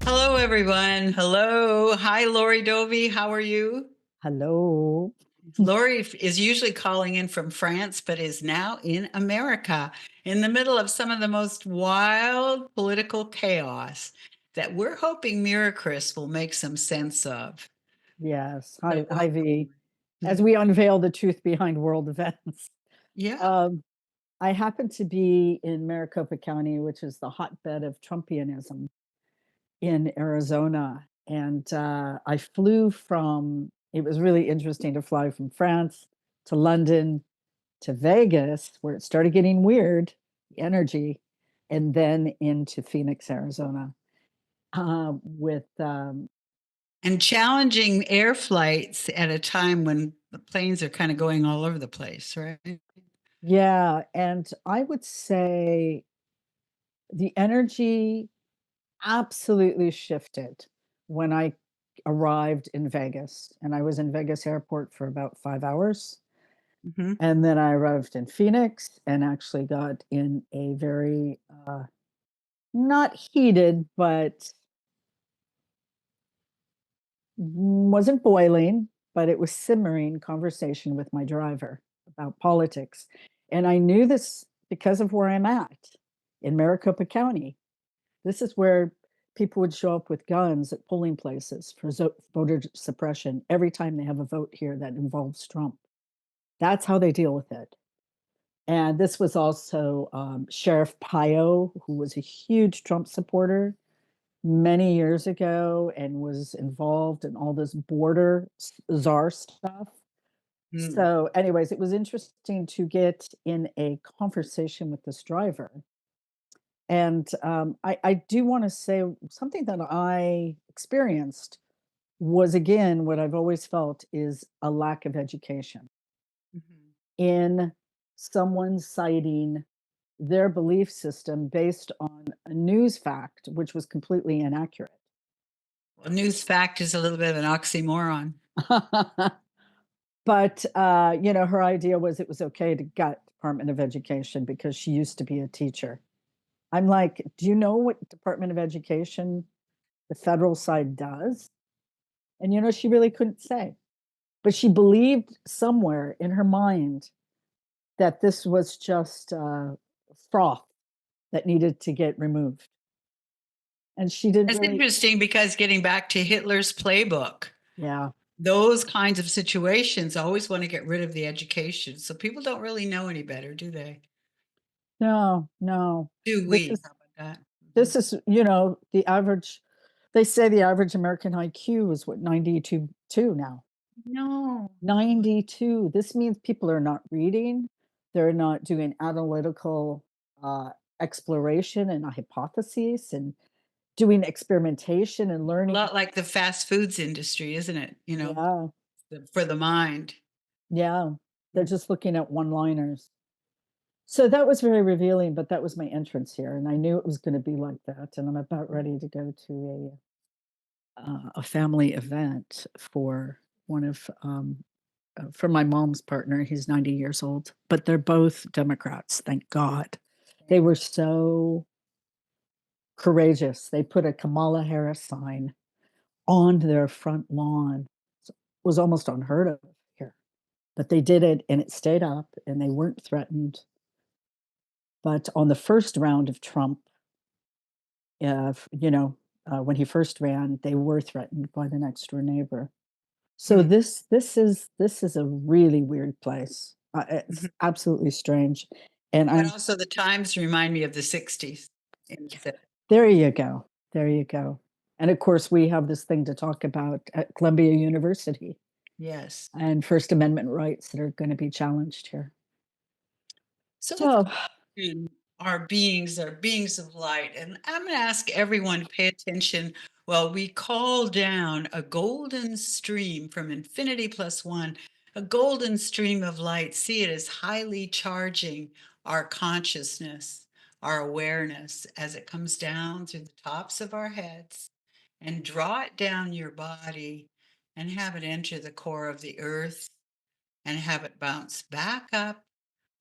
Hello, everyone. Hello. Hi, Lori Dovey. How are you? Hello. Lori is usually calling in from France, but is now in America in the middle of some of the most wild political chaos that we're hoping MIRICRIS will make some sense of. Yes. So, Hi, welcome. V. As Mhm. we unveil the truth behind world events. Yeah. Um, I happen to be in Maricopa County, which is the hotbed of Trumpianism in Arizona. And I flew from, it was really interesting to fly from France to London to Vegas, where it started getting weird, the energy, and then into Phoenix, Arizona, with And challenging air flights at a time when the planes are kind of going all over the place, right? yeah, and I would say the energy absolutely shifted when I arrived in Vegas. And I was in Vegas airport for about 5 hours. Mhm. And then I arrived in Phoenix and actually got in a very, not heated, but wasn't boiling, but it was simmering conversation with my driver about politics. And I knew this because of where I'm at in Maricopa County. This is where people would show up with guns at polling places for voter suppression every time they have a vote here that involves Trump. That's how they deal with it. And this was also Sheriff Pio, who was a huge Trump supporter many years ago and was involved in all this border czar stuff. Mm. So, anyways, it was interesting to get in a conversation with this driver. And I do want to say something that I experienced was again what I've always felt is a lack of education Mhm. in someone citing their belief system based on a news fact, which was completely inaccurate. Well, news fact is a little bit of an oxymoron. But her idea was it was okay to gut Department of Education because she used to be a teacher. I'm like, do you know what Department of Education the federal side does? And she really couldn't say. But she believed somewhere in her mind that this was just froth that needed to get removed. And she didn't That's really, interesting because getting back to Hitler's playbook, yeah, those kinds of situations always want to get rid of the education. So people don't really know any better, do they? no, no. Do This we? is, How about that? Mhm. this is, the average, they say the average American IQ is what, 92 now. No. 92. This means people are not reading, they're not doing analytical exploration and hypotheses and doing experimentation and A learning. lot like the fast foods industry, isn't it? Yeah, For the mind. yeah. They're Mm. just looking at one-liners. So that was very revealing, but that was my entrance here, and I knew it was going to be like that. And I'm about ready to go to a family event for one of for my mom's partner. He's 90 years old, but they're both Democrats. Thank God. They were so courageous. They put a Kamala Harris sign on their front lawn. It was almost unheard of here, but they did it, and it stayed up, and they weren't threatened. But on the first round of Trump, when he first ran, they were threatened by the next door neighbor. So Mm. this is a really weird place. It's Mhm. absolutely strange, and But I'm also the times remind me of the 60s. there. You go, there you go. And of course, we have this thing to talk about at Columbia University Yes. and First Amendment rights that are going to be challenged here. So let's So, in are beings of light. And I'm going to ask everyone to pay attention while we call down a golden stream from infinity plus one, a golden stream of light. See it as highly charging our consciousness, our awareness as it comes down through the tops of our heads and draw it down your body and have it enter the core of the earth and have it bounce back up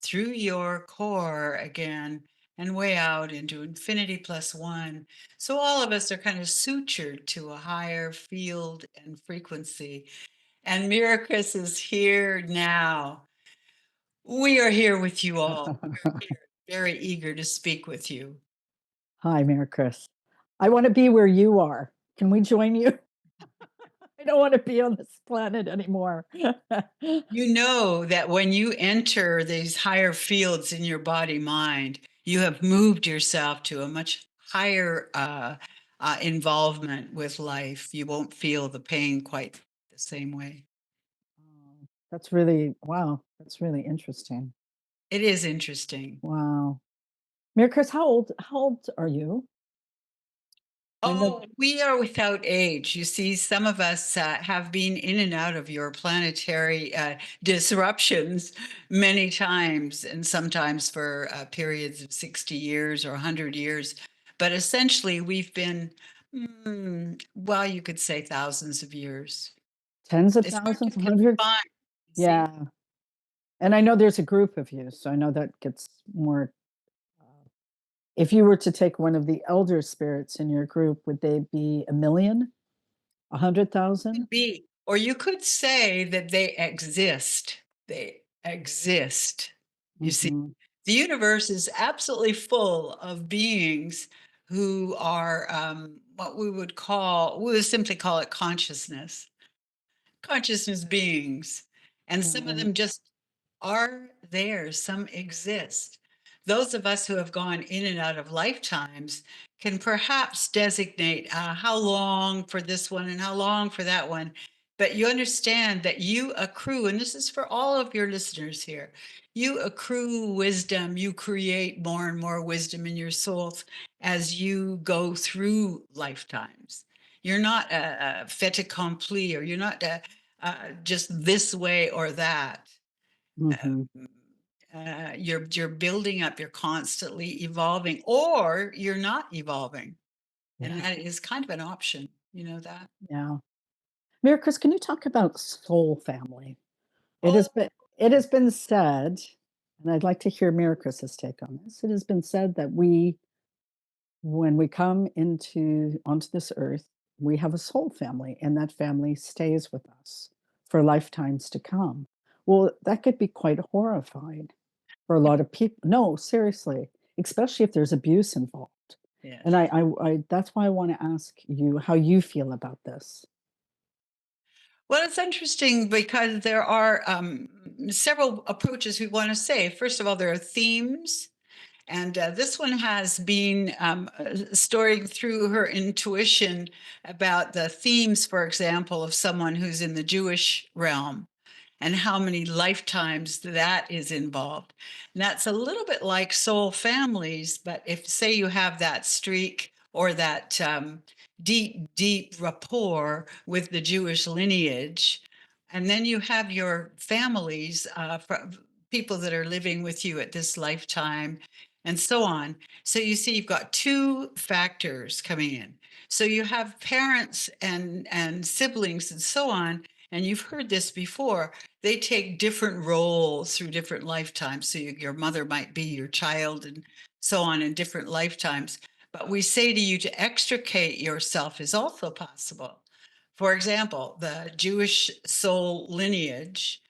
through your core again and way out into infinity plus one. So all of us are kind of sutured to a higher field and frequency. And Miracris is here now. We are here with you all. We're here, very eager to speak with you. Hi, Mayor Chris. I want to be where you are. Can we join you? I don't want to be on this planet anymore. You know that when you enter these higher fields in your body mind, you have moved yourself to a much higher involvement with life. You won't feel the pain quite the same way. Oh, that's really, wow, that's really interesting. It is interesting. Wow. Mayor Chris, how old are you? I know Oh, we are without age. You see, some of us have been in and out of your planetary disruptions many times, and sometimes for periods of 60 years or 100 years. But essentially, we've been, well, you could say thousands of years. tens of It's hard to thousands, hundreds. confine, you see. Yeah. And I know there's a group of you, so I know that gets more. If you were to take one of the elder spirits in your group, would they be a million, a hundred thousand? Could be. Or you could say that they exist. They exist. You see, Hmm. the universe is absolutely full of beings who are what we would simply call it consciousness beings. And some of Right. them just are there, some exist. Those of us who have gone in and out of lifetimes can perhaps designate how long for this one and how long for that one. But you understand that you accrue, and this is for all of your listeners here, you accrue wisdom, you create more and more wisdom in your souls as you go through lifetimes. You're not a fait accompli, or you're not just this way or that. Hmm. You're building up. You're constantly evolving, or you're not evolving, and Yeah. that is kind of an option. You know that. Yeah. Miracles, can you talk about soul family? It has Oh, been it has been said, and I'd like to hear Miracles' take on this. It has been said that when we come onto this earth, we have a soul family, and that family stays with us for lifetimes to come. Well, that could be quite horrifying for a lot of people. No, seriously, especially if there's abuse involved. And yes. I that's why I want to ask you how you feel about this. Well, it's interesting because there are several approaches we want to say. First of all, there are themes. And this one has been storing through her intuition about the themes, for example, of someone who's in the Jewish realm and how many lifetimes that is involved. And that's a little bit like soul families, but if, say, you have that streak or that deep, deep rapport with the Jewish lineage, and then you have your families, people that are living with you at this lifetime, and so on. So you see, you've got two factors coming in. So you have parents and siblings and so on, and you've heard this before. They take different roles through different lifetimes. So your mother might be your child and so on in different lifetimes. But we say to you to extricate yourself is also possible. For example, the Jewish soul lineage,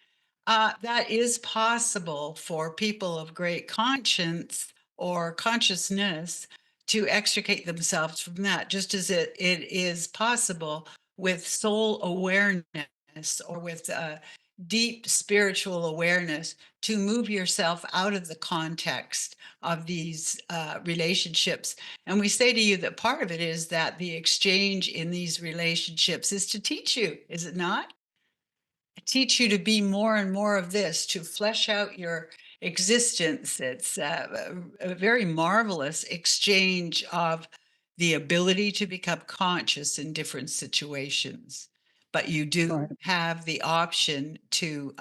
that is possible for people of great conscience or consciousness to extricate themselves from that, just as it is possible with soul awareness or with deep spiritual awareness to move yourself out of the context of these relationships. And we say to you that part of it is that the exchange in these relationships is to teach you, is it not? Teach you to be more and more of this, to flesh out your existence. It's a very marvelous exchange of the ability to become conscious in different situations. But you do Right. have the option to,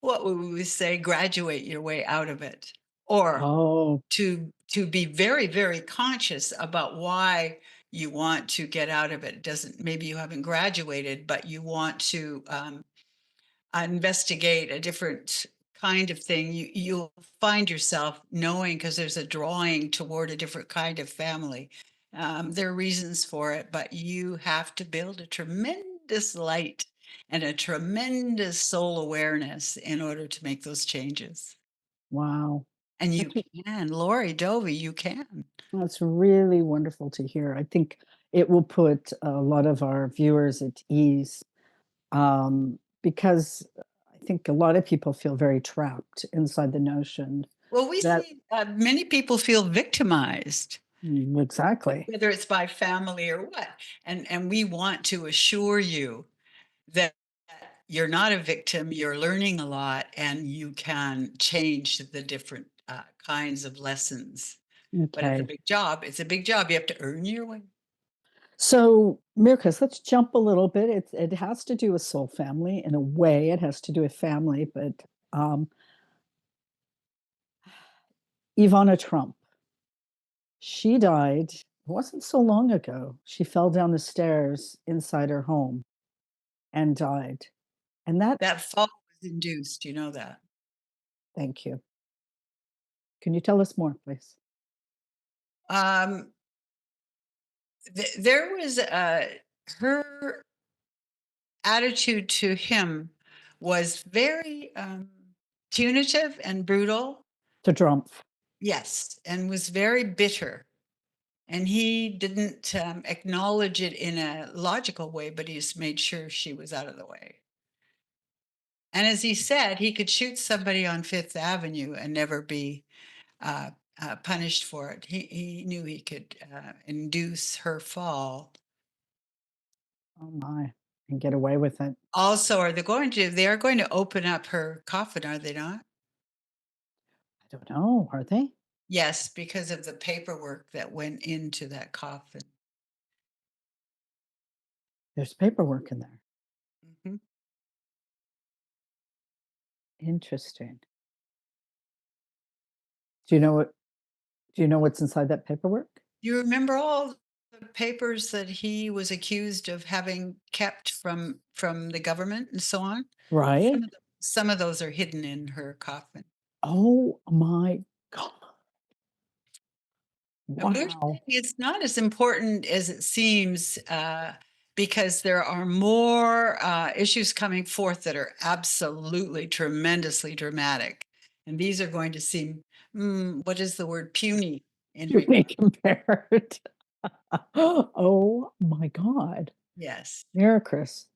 what would we say, graduate your way out of it, or Oh, to be very, very conscious about why you want to get out of it. It doesn't, maybe you haven't graduated, but you want to investigate a different kind of thing, you'll find yourself knowing because there's a drawing toward a different kind of family. There are reasons for it, but you have to build a tremendous light and a tremendous soul awareness in order to make those changes. Wow. And you That's can, Lori Dovey, you can. that's really wonderful to hear. I think it will put a lot of our viewers at ease, because I think a lot of people feel very trapped inside the notion Well, we that see many people feel victimized, exactly. whether it's by family or what. And we want to assure you that you're not a victim, you're learning a lot, and you can change the different kinds of lessons. But it's a Okay. big job. It's a big job. You have to earn your way. So, Mirkus, let's jump a little bit. It has to do with soul family in a way. It has to do with family, but um, Ivana Trump, she died. It wasn't so long ago. She fell down the stairs inside her home and died. And that, That fall was induced. You know that. thank you. Can you tell us more, please? Um, there was her attitude to him was very punitive and brutal. To Trump. Yes, and was very bitter. And he didn't acknowledge it in a logical way, but he just made sure she was out of the way. And as he said, he could shoot somebody on Fifth Avenue and never be uh, punished for it. He knew he could induce her fall. Oh my, and get away with it. Also, they are going to open up her coffin, are they not? I don't know. Are they? Yes, because of the paperwork that went into that coffin. There's paperwork in there. Mhm. Interesting. Do you know what? Do you know what's inside that paperwork? You remember all the papers that he was accused of having kept from the government and so on? Right? Some of those are hidden in her coffin. Oh my God. And we're Wow. saying it's not as important as it seems, because there are more issues coming forth that are absolutely tremendously dramatic. And these are going to seem, what is the word, puny in To be regard. compared. Oh my God. Yes. MIRICRIS.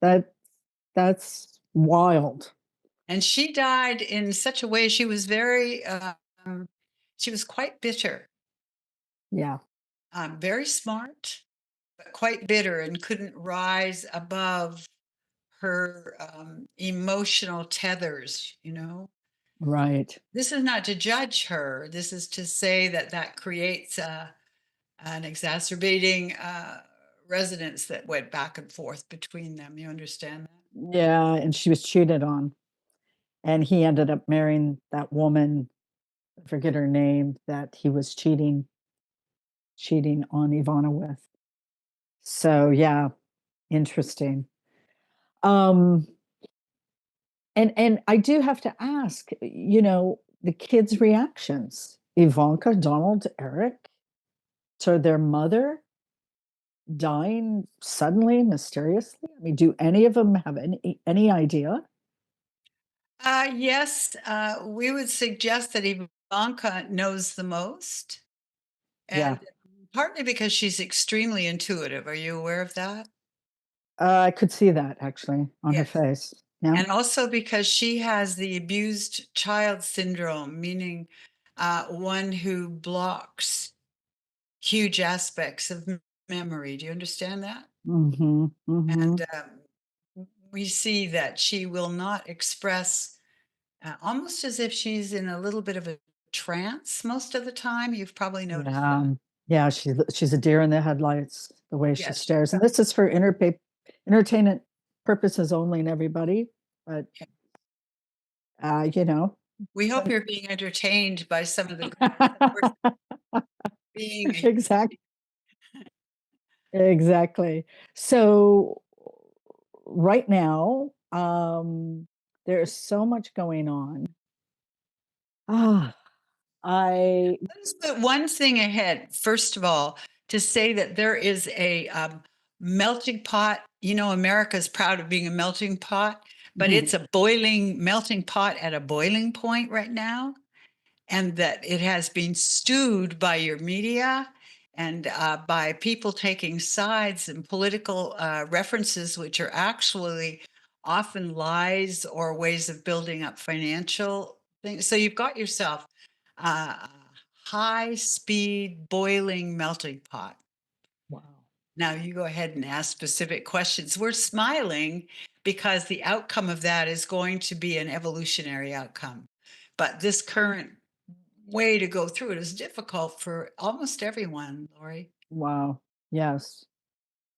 That's wild. And she died in such a way, she was quite bitter, Yeah. very smart, but quite bitter and couldn't rise above her emotional tethers, you know? Right. This is not to judge her. This is to say that that creates an exacerbating resonance that went back and forth between them. You understand that? Yeah. And she was cheated on. And he ended up marrying that woman, I forget her name, that he was cheating on Ivana with. So yeah, interesting. Um, and I do have to ask, the kids' reactions. Ivanka, Donald, Eric, to their mother dying suddenly, mysteriously. I mean, do any of them have any idea? Yes, we would suggest that Ivanka knows the most, Yeah, and partly because she's extremely intuitive. Are you aware of that? I could see that actually on her Yes. face. Yeah. And also because she has the abused child syndrome, meaning one who blocks huge aspects of memory. Do you understand that? Mm-hmm. Mm-hmm. And we see that she will not express, almost as if she's in a little bit of a trance most of the time. You've probably noticed Yeah. that. Yeah, she's a deer in the headlights, the way she Yes. stares. And this is for entertainment purposes only and everybody. But Yeah. you know. We hope when- you're being entertained by some of the goodness that we're being. Exactly. Exactly. So right now, there's so much going on. Ah, I Let's put one thing ahead, first of all, to say that there is a melting pot. You know, America is proud of being a melting pot, but mhm, it's a boiling melting pot at a boiling point right now, and that it has been stewed by your media and by people taking sides and political references, which are actually often lies or ways of building up financial things. So you've got yourself a high speed boiling melting pot. wow. Now you go ahead and ask specific questions. We're smiling because the outcome of that is going to be an evolutionary outcome. But this current way to go through it is difficult for almost everyone, Lori. Wow. Yes,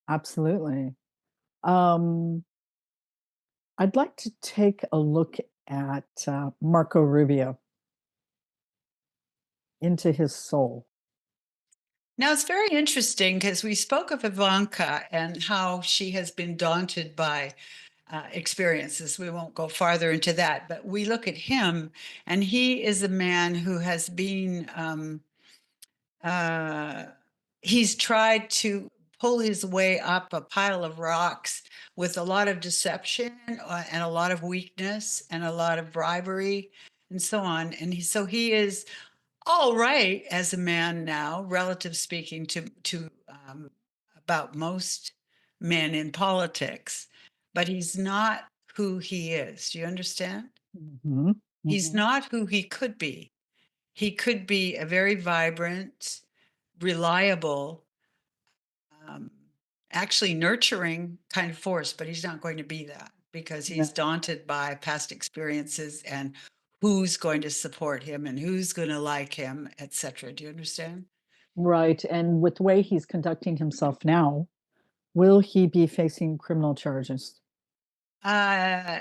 absolutely. Um, I'd like to take a look at, Marco Rubio, into his soul. Now it's very interesting because we spoke of Ivanka and how she has been daunted by experiences. We won't go farther into that, but we look at him, and he is a man who has been Uh, he's tried to pull his way up a pile of rocks with a lot of deception and a lot of weakness and a lot of bribery and so on. And so he is all right as a man now, relative speaking to about most men in politics, but he's not who he is. Do you understand? Mhm, He's mhm. not who he could be. He could be a very vibrant, reliable, um, actually nurturing kind of force, but he's not going to be that because he's No. daunted by past experiences and who's going to support him and who's going to like him, etc. Do you understand? Right, and with the way he's conducting himself now, will he be facing criminal charges? Uh,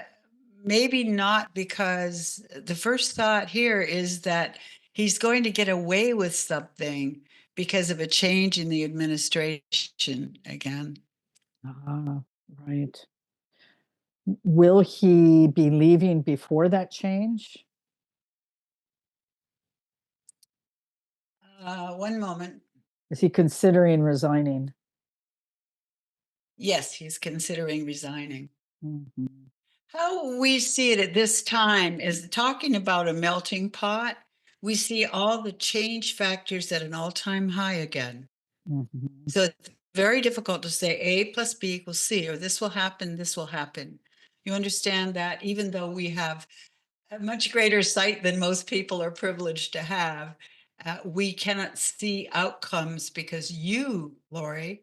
Maybe not, because the first thought here is that he's going to get away with something because of a change in the administration again. Ah, right. Will he be leaving before that change? One moment. Is he considering resigning? Yes, he's considering resigning. Mhm, How we see it at this time is talking about a melting pot. We see all the change factors at an all time high again. mhm, So it's very difficult to say A plus B equals C, or this will happen, this will happen. You understand that even though we have a much greater sight than most people are privileged to have. We cannot see outcomes because you, Lori,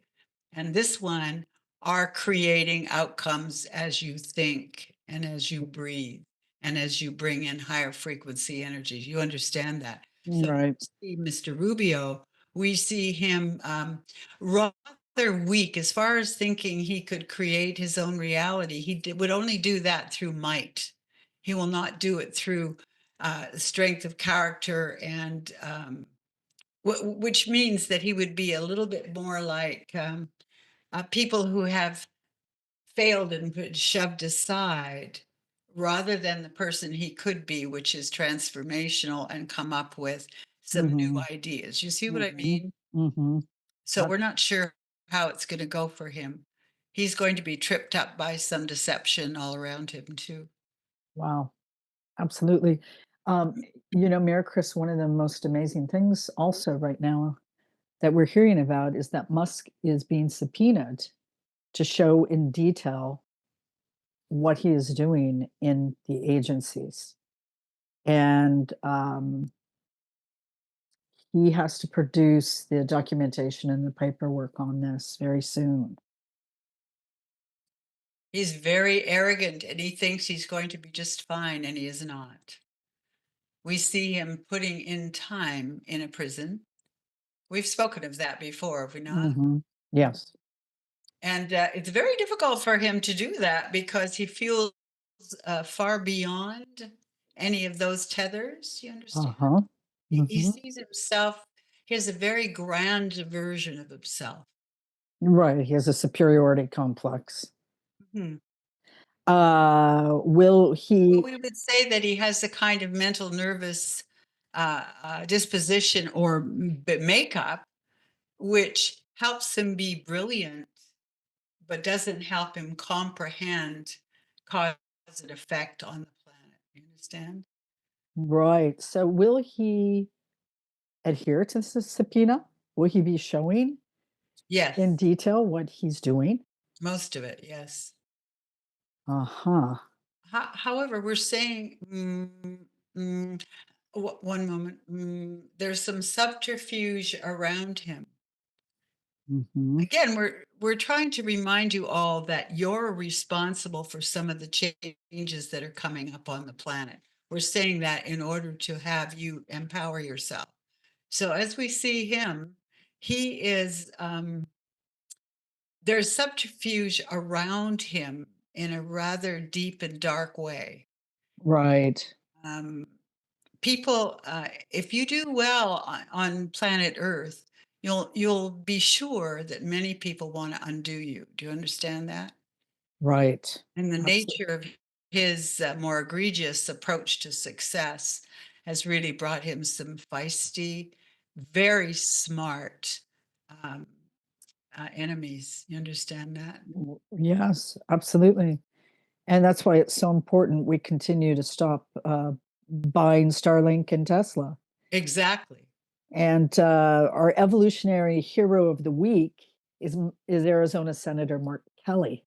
and this one are creating outcomes as you think and as you breathe and as you bring in higher frequency energies. You understand that. So when right. we see Mr. Rubio, we see him rather weak as far as thinking he could create his own reality. Would only do that through might. He will not do it through strength of character and which means that he would be a little bit more like people who have failed and been shoved aside rather than the person he could be, which is transformational and come up with some new Mhm, ideas. You see what I mhm, mean? mhm. So Ab we're not sure how it's going to go for him. He's going to be tripped up by some deception all around him, too. Wow, absolutely. MIRICRIS, one of the most amazing things also right now that we're hearing about is that Musk is being subpoenaed to show in detail what he is doing in the agencies. And he has to produce the documentation and the paperwork on this very soon. He's very arrogant and he thinks he's going to be just fine, and he is not. We see him putting in time in a prison. We've spoken of that before, have we not? Mhm. Yes. And it's very difficult for him to do that because he feels far beyond any of those tethers. You understand? Uh-huh. He Mhm. sees himself, he has a very grand version of himself. Right, he has a superiority complex. Mhm. Will Well, he we would say that he has a kind of mental nervous disposition or makeup, which helps him be brilliant, but doesn't help him comprehend cause and effect on the planet. You understand? Right. So will he adhere to the subpoena? Will he be showing in Yes, detail what he's doing? most of it. Yes. Uh-huh. However, we're saying, one moment, there's some subterfuge around him. Mhm. Again, we're trying to remind you all that you're responsible for some of the changes that are coming up on the planet. We're saying that in order to have you empower yourself. So as we see him, he is there's subterfuge around him in a rather deep and dark way. Right. Um, People, if you do well on planet Earth, you'll be sure that many people want to undo you. Do you understand that? Right. And the Absolutely. nature of his more egregious approach to success has really brought him some feisty, very smart um, enemies. You understand that? Yes, absolutely. And that's why it's so important we continue to stop buying Starlink and Tesla. Exactly. And our evolutionary hero of the week is Arizona Senator Mark Kelly.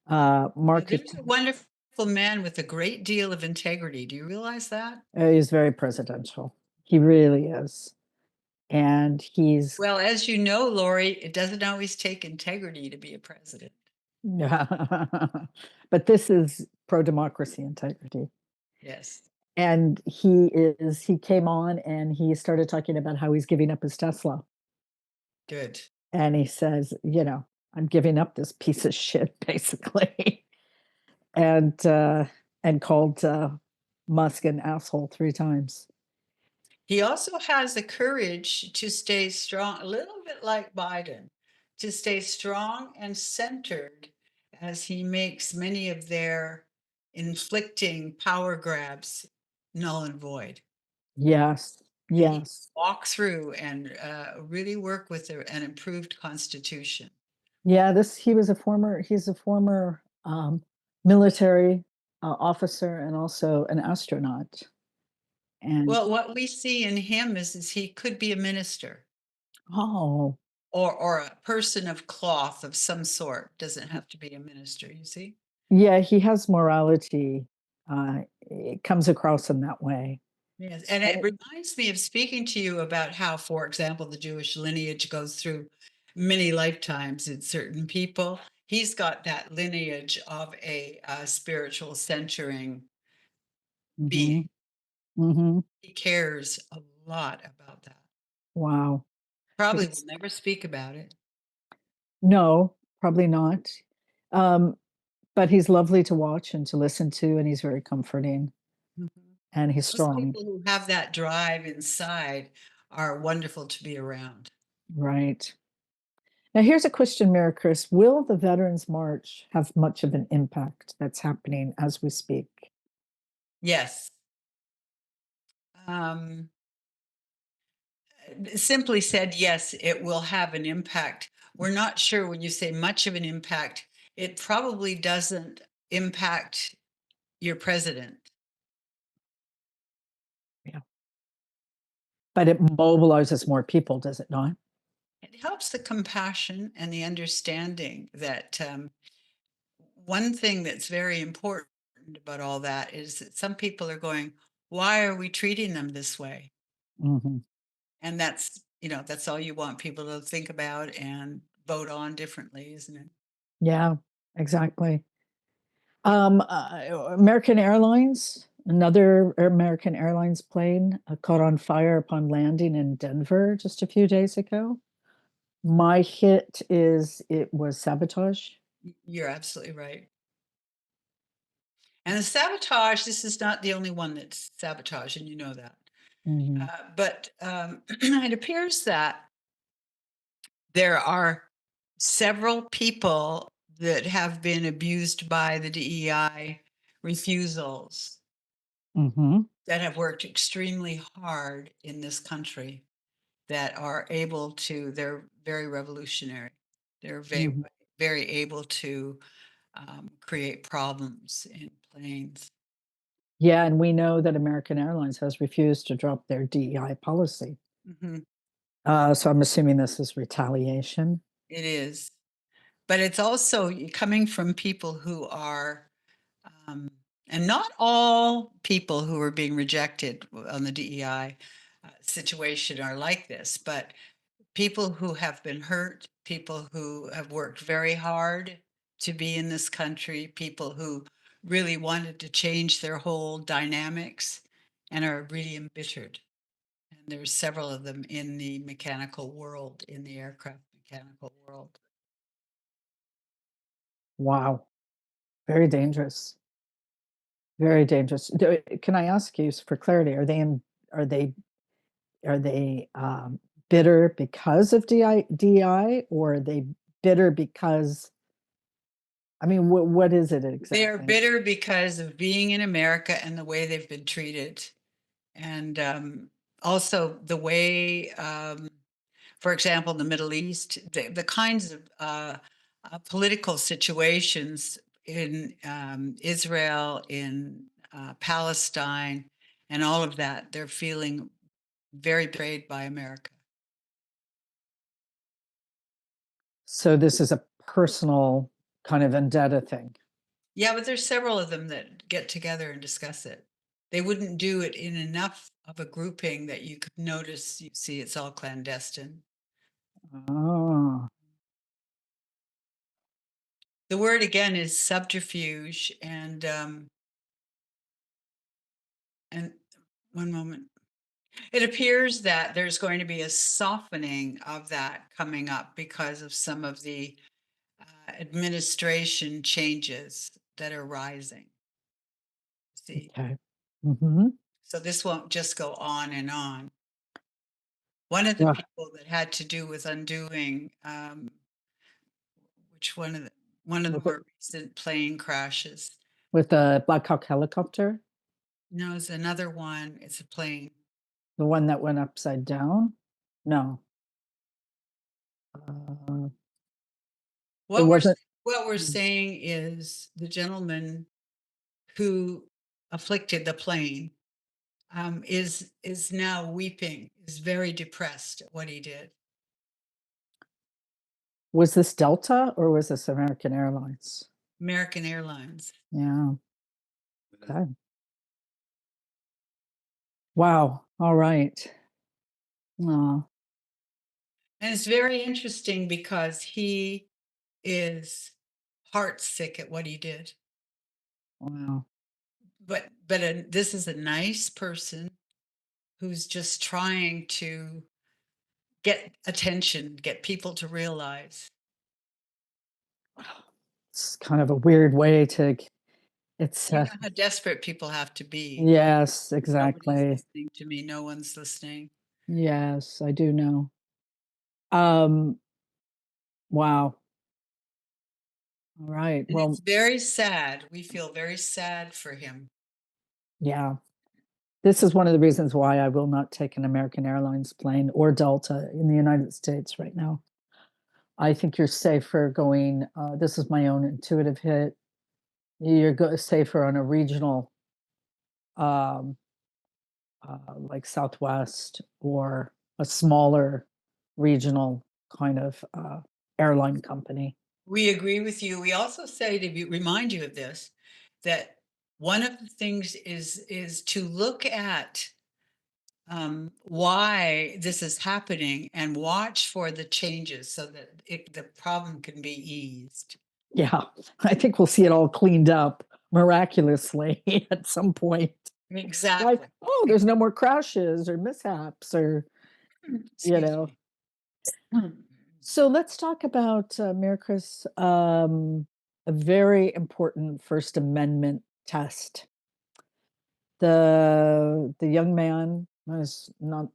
Now, Mark is there's a wonderful man with a great deal of integrity. Do you realize that? he's very presidential. He really is, and he's Well, as you know, Lori, it doesn't always take integrity to be a president. yeah. But this is pro democracy integrity. Yes, And he came on and he started talking about how he's giving up his Tesla. good. And he says, I'm giving up this piece of shit, basically. and called Musk an asshole 3 times. He also has the courage to stay strong, a little bit like Biden, to stay strong and centered as he makes many of their inflicting power grabs null and void. Yes, And he yes, walk through and really work with an improved constitution. yeah. This he's a former military officer and also an astronaut. And Well, what we see in him is he could be a minister oh, or a person of cloth of some sort. Doesn't have to be a minister, you see? yeah, he has morality. It comes across in that way. Yes, and it And reminds me of speaking to you about how, for example, the Jewish lineage goes through many lifetimes in certain people. He's got that lineage of a spiritual centering being. mhm, mhm. He cares a lot about that. Wow. Probably will It's never speak about it. no, probably not. Um, but he's lovely to watch and to listen to, and he's very comforting Mhm. and he's Those strong. people who have that drive inside are wonderful to be around. Right. Now, here's a question, Maricris. Will the Veterans March have much of an impact that's happening as we speak? Yes. Um, Simply said, yes, it will have an impact. We're not sure when you say much of an impact, it probably doesn't impact your president. Yeah. But it mobilizes more people, does it not? It helps the compassion and the understanding that one thing that's very important about all that is that some people are going, why are we treating them this way? Hmm. And that's all you want people to think about and vote on differently, isn't it? Yeah, exactly. American Airlines, another American Airlines plane caught on fire upon landing in Denver just a few days ago. My hit is it was sabotage. You're absolutely right. And the sabotage, this is not the only one that's sabotage, and you know that. Hmm. But it appears that there are several people that have been abused by the DEI refusals. Hmm. that have worked extremely hard in this country that are able to they're very revolutionary. They're very, Mhm. very able to create problems in planes. Yeah, and we know that American Airlines has refused to drop their DEI policy. Mhm. So I'm assuming this is retaliation. It is. But it's also coming from people who are, um, and not all people who are being rejected on the DEI situation are like this, but people who have been hurt, people who have worked very hard to be in this country, people who really wanted to change their whole dynamics and are really embittered. And there's several of them in the mechanical world, in the aircraft mechanical world. Wow, very dangerous. Very dangerous. Can I ask you for clarity? Are they are they bitter because of DI, or are they bitter because I mean, what is it They are exactly? bitter because of being in America and the way they've been treated. And also the way, for example, in the Middle East, the kinds of political situations in Israel, in Palestine, and all of that, they're feeling very betrayed by America. So this is a personal kind of vendetta thing. Yeah, but there's several of them that get together and discuss it. They wouldn't do it in enough of a grouping that you could notice, you see it's all clandestine. Oh, The word again is subterfuge, and one moment. It appears that there's going to be a softening of that coming up because of some of the administration changes that are rising. See, okay. Mhm. so this won't just go on and on. One of the Yeah, people that had to do with undoing, which one of the with the more recent plane crashes. with the Black Hawk helicopter, No, it's another one. It's a plane. the one that went upside down? No. Uh, it What we're wasn't what we're saying is the gentleman who afflicted the plane is now weeping, is very depressed at what he did. was this Delta or was this American Airlines? American Airlines. Yeah, okay. Wow, alright. Oh, And it's very interesting because he is heartsick at what he did. wow. But this is a nice person who's just trying to get attention, get people to realize. It's kind of a weird way to g it's, You know how desperate people have to be. yes, Nobody's exactly. listening to me. No one's listening. Yes, I do know. Um, wow. Alright, And it's well, very sad. We feel very sad for him. yeah. This is one of the reasons why I will not take an American Airlines plane or Delta in the United States right now. I think you're safer going, this is my own intuitive hit, safer on a regional, um, like Southwest or a smaller regional kind of, airline company. We agree with you. We also say remind you of this, that one of the things is to look at why this is happening and watch for the changes so that the problem can be eased. Yeah, I think we'll see it all cleaned up miraculously at some point. Like, Exactly. "Oh, there's no more crashes or mishaps," or, you Excuse know? me. So let's talk about, MIRICRIS, a very important First Amendment test. The young man is not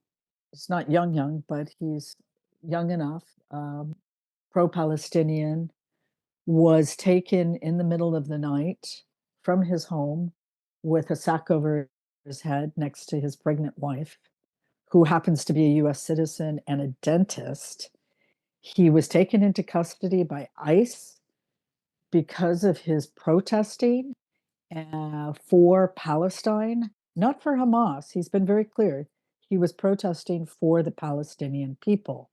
he's not young, young, but he's young enough, pro-Palestinian, was taken in the middle of the night from his home with a sack over his head next to his pregnant wife, who happens to be a US citizen and a dentist. He was taken into custody by ICE because of his protesting for Palestine, not for Hamas. He's been very clear. He was protesting for the Palestinian people.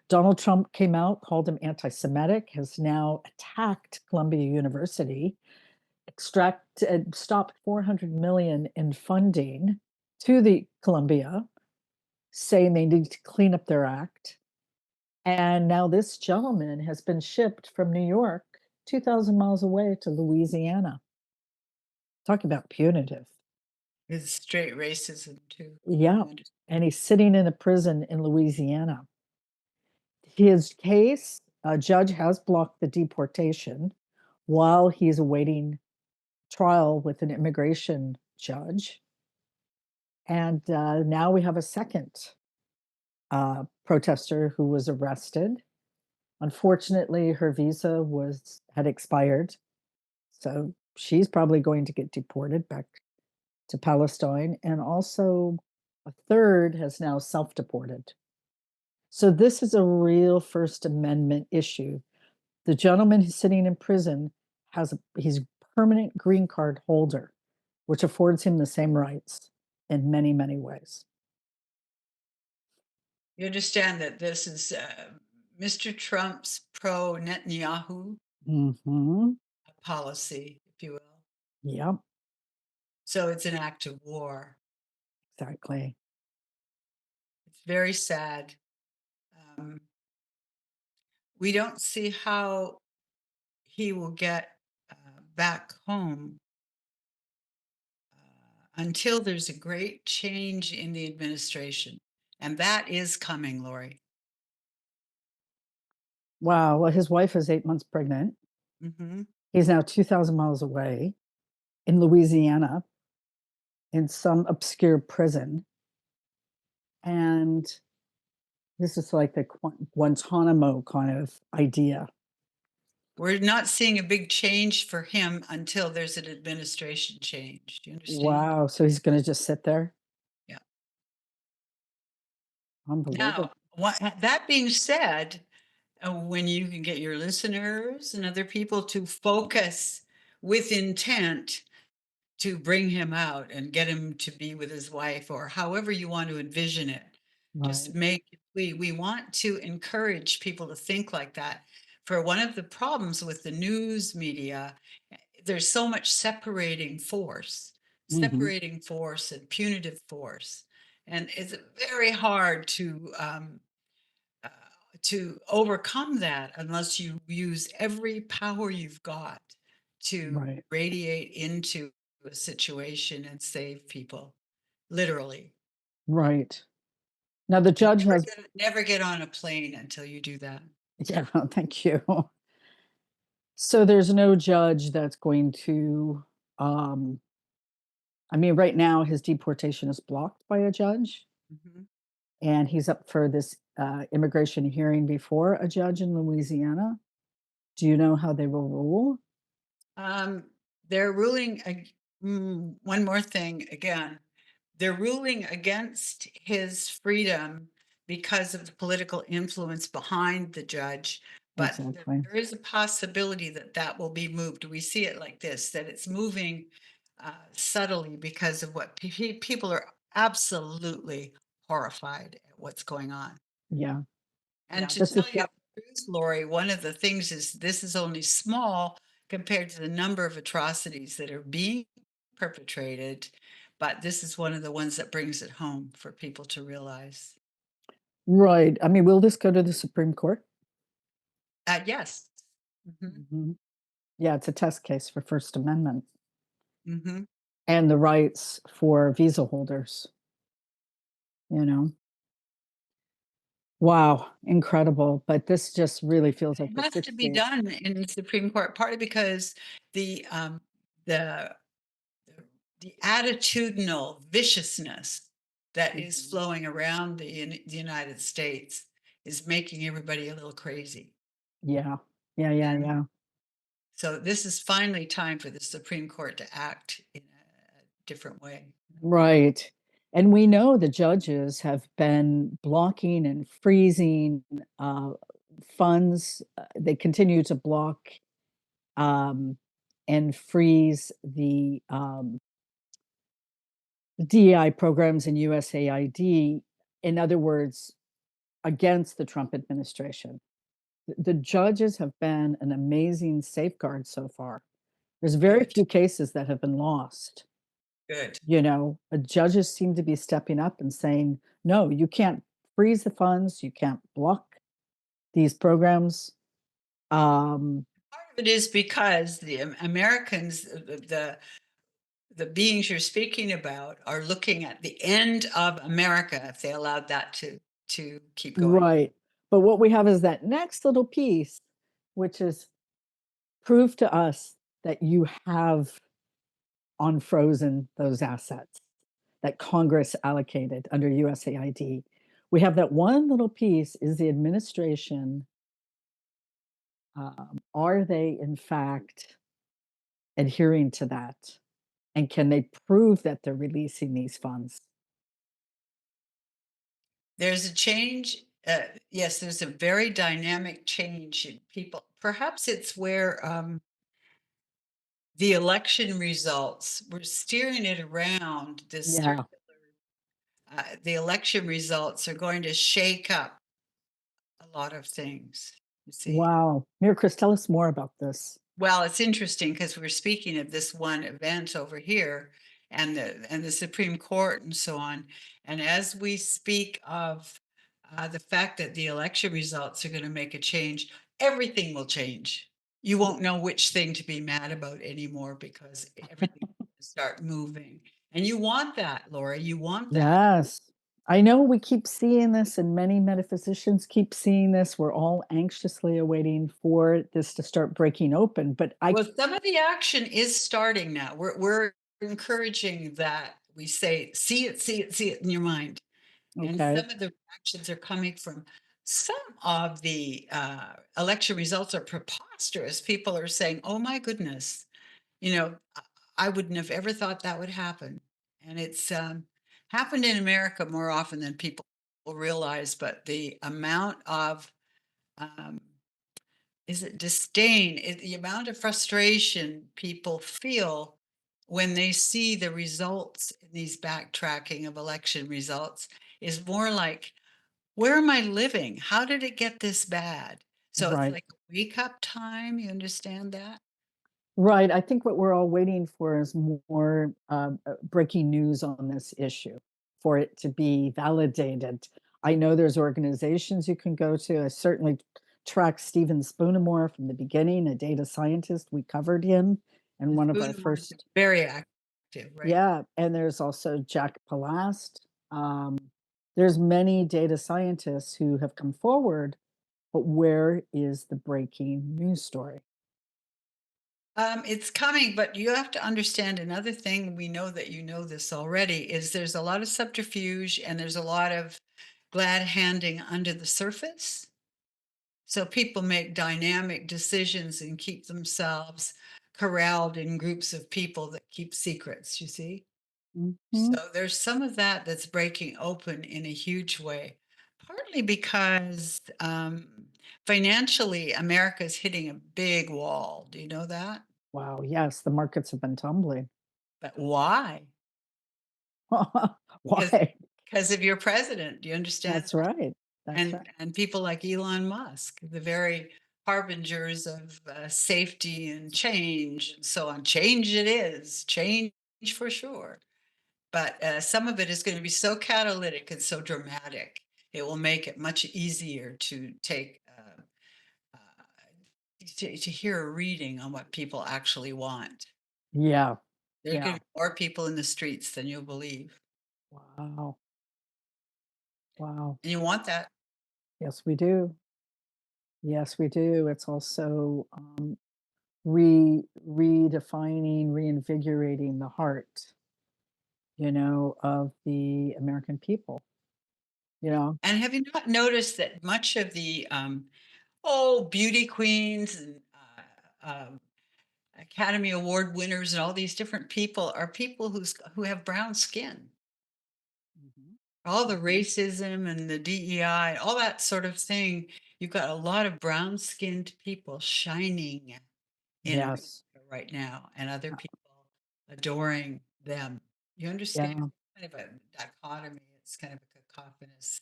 Donald Trump came out, called him anti Semitic, has now attacked Columbia University, stopped 400 million in funding to the Columbia, saying they need to clean up their act. And now this gentleman has been shipped from New York 2,000 miles away to Louisiana. Talk about punitive. It's straight racism too. Yeah. I understand. And he's sitting in a prison in Louisiana. His case, a judge has blocked the deportation while he's awaiting trial with an immigration judge. And now we have a second protester who was arrested. Unfortunately, her visa was had expired, so she's probably going to get deported back to Palestine. And also, a third has now self-deported. So this is a real First Amendment issue. The gentleman who's sitting in prison he's a permanent green card holder, which affords him the same rights in many, many ways. You understand that this is Mr. Trump's pro Netanyahu Hmm. policy, if you will. Yep, So it's an act of war. exactly. It's very sad. Um, we don't see how he will get back home until there's a great change in the administration. And that is coming, Lori. Wow. Well, his wife is 8 months pregnant. Hmm. He's now 2,000 miles away in Louisiana in some obscure prison. And this is like the Guantanamo kind of idea. We're not seeing a big change for him until there's an administration change. Do you understand? Wow. So he's going to just sit there? Yeah. Now, Unbelievable. that being said, when you can get your listeners and other people to focus with intent to bring him out and get him to be with his wife or however you want to envision it, just Right. make we want to encourage people to think like that. For one of the problems with the news media, there's so much Hmm. separating force and punitive force, and it's very hard uh, to overcome that unless you use every power you've got to Right. radiate into a situation and save people, literally. Right. Now the And judge has, never get on a plane until you do that. yeah, thank you. So there's no judge that's going to, um, I mean, right now his deportation is blocked by a judge, Mhm. and he's up for this immigration hearing before a judge in Louisiana. Do you know how they will rule? Um, they're ruling, one more thing again. They're ruling against his freedom because of the political influence behind the judge, but Exactly. there is a possibility that that will be moved. We see it like this, that it's moving subtly because of what people are absolutely horrified at what's going on. Yeah. And Yeah. to This tell is you the truth, Lori, one of the things is this is only small compared to the number of atrocities that are being perpetrated, but this is one of the ones that brings it home for people to realize. right. I mean, will this go to the Supreme Court? Yes. Hmm. Mhm. Yeah, it's a test case for First Amendment Hmm. and the rights for visa holders, you know? Wow, incredible. But this just really feels like It the has to be 60s. done in the Supreme Court, partly because the the the attitudinal viciousness that is Mhm. flowing around the United States is making everybody a little crazy. Yeah. Yeah, yeah, And yeah. so this is finally time for the Supreme Court to act different way. Right. And we know the judges have been blocking and freezing funds. They continue to block um, and freeze the DEI programs in USAID. In other words, against the Trump administration. The judges have been an amazing safeguard so far. There's very Good, few cases that have been lost. good. Judges seem to be stepping up and saying, no, you can't freeze the funds, you can't block these programs. Um, Part of it is because the Americans, the beings you're speaking about, are looking at the end of America if they allowed that to keep going. right. But what we have is that next little piece, which is prove to us that you have unfrozen those assets that Congress allocated under USAID. We have that one little piece is the administration. Are they, in fact, adhering to that? And can they prove that they're releasing these funds? There's a change. Yes, there's a very dynamic change in people. Perhaps it's where the election results, we're steering it around this Yeah. the election results are going to shake up a lot of things, you see. Wow. MIRICRIS, tell us more about this. Well, it's interesting because we're speaking of this one event over here and the Supreme Court and so on. And as we speak of the fact that the election results are going to make a change, everything will change. You won't know which thing to be mad about anymore because everything will start moving. And you want that, Laura. You want that. Yes. I know we keep seeing this, and many metaphysicians keep seeing this. We're all anxiously awaiting for this to start breaking open. But I, Well, some of the action is starting now. We're encouraging that we say, see it, see it in your mind. And okay, some of the reactions are coming from some of the election results are preposterous. People are saying, "Oh my goodness, I wouldn't have ever thought that would happen." And it's happened in America more often than people realize. But the amount of um, is it disdain, the amount of frustration people feel when they see the results in these backtracking of election results is more like, where am I living? How did it get this bad? So it's right. like a wake up time. You understand that? Right. I think what we're all waiting for is more breaking news on this issue for it to be validated. I know there's organizations you can go to. I certainly tracked Stephen Spoonamore from the beginning, a data scientist. We covered him in The one of our food wars are first. very active, right? Yeah, and there's also Jack Palast. Um, there's many data scientists who have come forward, but where is the breaking news story? It's coming, but you have to understand another thing. We know that you know this already is there's a lot of subterfuge and there's a lot of glad handing under the surface. So people make dynamic decisions and keep themselves corralled in groups of people that keep secrets, you see? Mhm. So there's some of that that's breaking open in a huge way, partly because financially, America's hitting a big wall. Do you know that? Wow, yes, the markets have been tumbling. But why? Because Why? because of your president. Do you understand? That's right. That's right. And people like Elon Musk, the very harbingers of safety and change and so on. Change it is, change for sure. But some of it is going to be so catalytic and so dramatic. It will make it much easier to take uh, to hear a reading on what people actually want. Yeah. There's going Yeah. to be more people in the streets than you'll believe, Wow. Wow. and you want that. Yes, we do. Yes, we do. It's also redefining, reinvigorating the heart, of the American people, you know? And have you not noticed that much of the beauty queens and Academy Award winners and all these different people are people who have brown skin. Mhm. All the Mhm. racism and the DEI, all that sort of thing, you've got a lot of brown-skinned people shining in Yes. America right now, and other people adoring them. You understand? Yeah. Kind of a dichotomy. It's kind of a cacophonous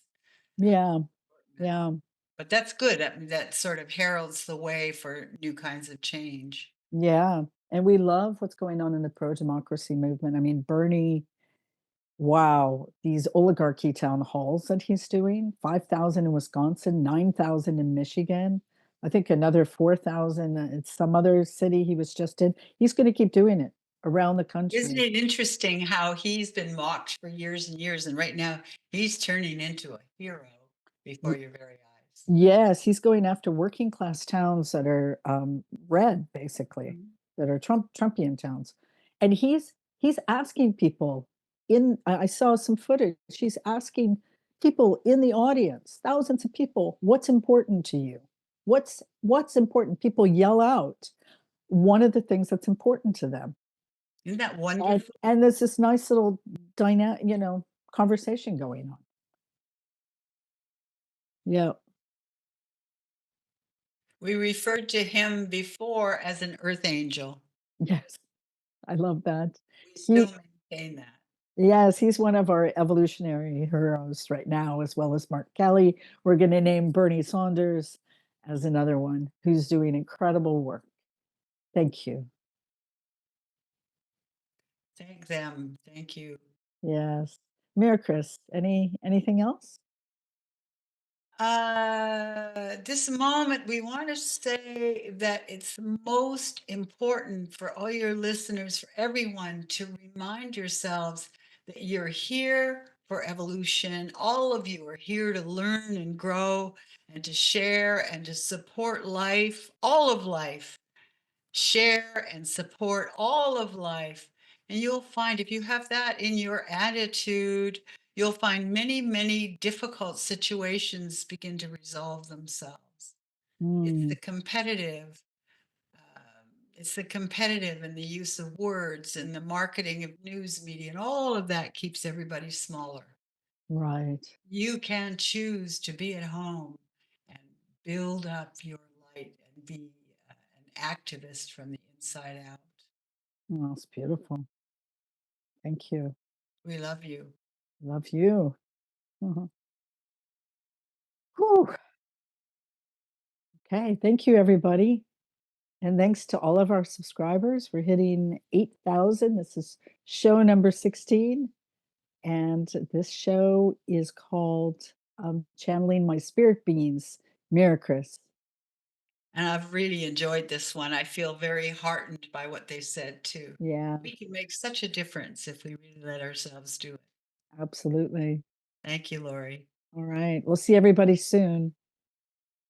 Yeah. assortment. Yeah. But that's good. That sort of heralds the way for new kinds of change. Yeah. And we love what's going on in the pro-democracy movement. I mean, Bernie, wow, these oligarchy town halls that he's doing, 5,000 in Wisconsin, 9,000 in Michigan. I think another 4,000 in some other city he was just in. He's going to keep doing it around the Isn't country. it interesting how he's been mocked for years and years, and right now he's turning into a hero before your very eyes? Yes, he's going after working class towns that are, red, basically, Mhm. that are Trumpian towns, and he's asking people in I saw some footage, he's asking people in the audience, thousands of people, "What's important to you? What's important?" People yell out one of the things that's important to them, Isn't that and wonderful? and there's this nice little conversation going on. Yeah, We referred to him before as an earth angel. yes, I love that. We still He maintain that. Yes, he's one of our evolutionary heroes right now, as well as Mark Kelly. We're going to name Bernie Saunders as another one who's doing incredible work. Thank you. Thank them. Thank you. Yes. MIRICRIS, anything else? This moment, we want to say that it's most important for all your listeners, for everyone, to remind yourselves that you're here for evolution. All of you are here to learn and grow and to share and to support life, all of life. Share and support all of life. And you'll find if you have that in your attitude, you'll find many, many difficult situations begin to resolve themselves. It's Mm, the competitive. It's the competitive and the use of words and the marketing of news media and all of that keeps everybody smaller. right. You can choose to be at home and build up your light and be an activist from the inside out. Oh, it's beautiful. Thank you. We love you. Love you. Mhm. Whew. Okay. Thank you, everybody. And thanks to all of our subscribers. We're hitting 8,000. This is show number 16. And this show is called Channeling My Spirit Beings, Miracris. And I've really enjoyed this one. I feel very heartened by what they said too. Yeah, We can make such a difference if we really let ourselves do it. absolutely. Thank you, Lori. All right. We'll see everybody soon.